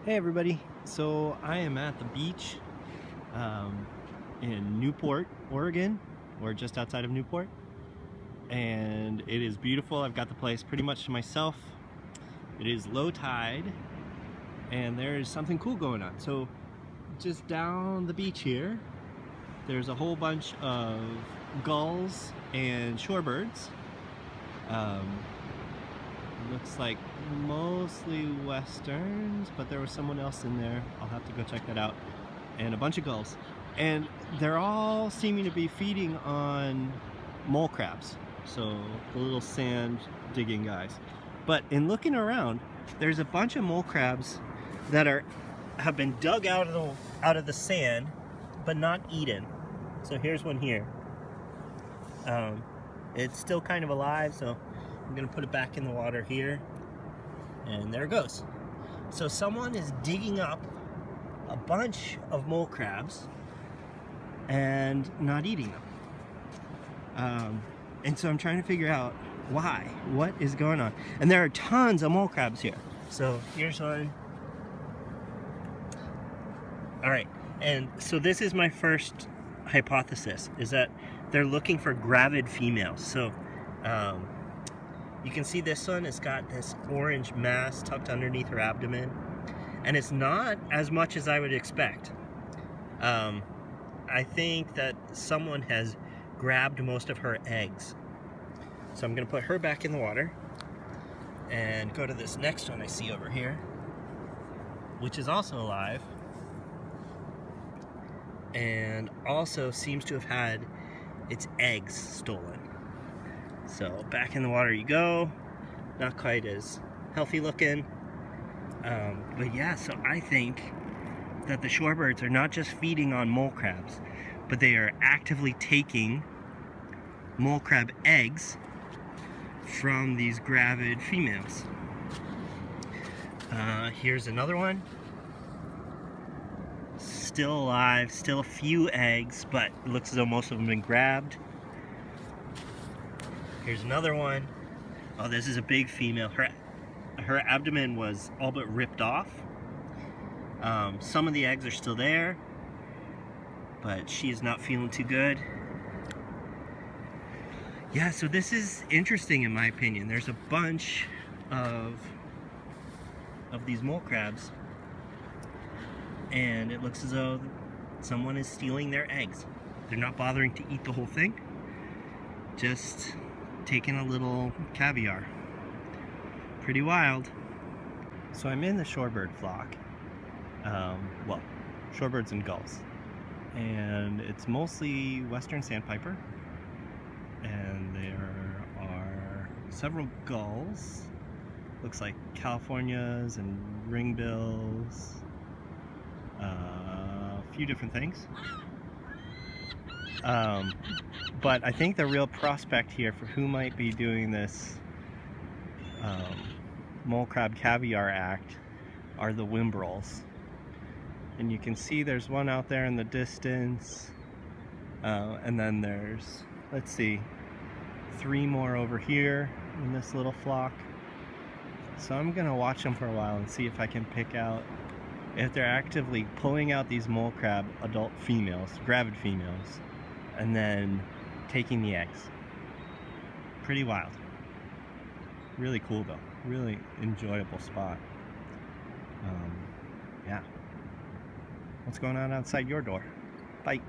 Hey everybody, so I am at the beach um, in Newport, Oregon, or just outside of Newport, and it is beautiful. I've got the place pretty much to myself. It is low tide and there's something cool going on. So just down the beach here, there's a whole bunch of gulls and shorebirds. Um, Looks like mostly westerns, but there was someone else in there. I'll have to go check that out. And a bunch of gulls. And they're all seeming to be feeding on mole crabs. So the little sand digging guys. But in looking around, there's a bunch of mole crabs that have been dug out of the sand, but not eaten. So here's one here. It's still kind of alive, so I'm gonna put it back in the water here, and there it goes. So someone is digging up a bunch of mole crabs and not eating them. And so I'm trying to figure out why, what is going on. And there are tons of mole crabs here. So here's one. All right, and so this is my first hypothesis, is that they're looking for gravid females. So you can see this one has got this orange mass tucked underneath her abdomen, and it's not as much as I would expect. I think that someone has grabbed most of her eggs. So I'm gonna put her back in the water and go to this next one I see over here, which is also alive and also seems to have had its eggs stolen. So back in the water you go. Not quite as healthy looking. But yeah, so I think that the shorebirds are not just feeding on mole crabs, but they are actively taking mole crab eggs from these gravid females. Here's another one. Still alive, still a few eggs, but it looks as though most of them have been grabbed. Here's another one. Oh, this is a big female. Her abdomen was all but ripped off. Some of the eggs are still there, but she is not feeling too good. Yeah, so this is interesting in my opinion. There's a bunch of these mole crabs, and it looks as though someone is stealing their eggs. They're not bothering to eat the whole thing, just taking a little caviar. Pretty wild. So I'm in the shorebird flock. Well, shorebirds and gulls. And it's mostly western sandpiper. And there are several gulls. Looks like Californias and ringbills. A few different things. But I think the real prospect here for who might be doing this mole crab caviar act are the whimbrels. And you can see there's one out there in the distance, and then there's, let's see, 3 more over here in this little flock. So I'm gonna watch them for a while and see if I can pick out if they're actively pulling out these mole crab adult females, gravid females, and then taking the eggs. Pretty wild. Really cool though. Really enjoyable spot. Yeah. What's going on outside your door? Bye.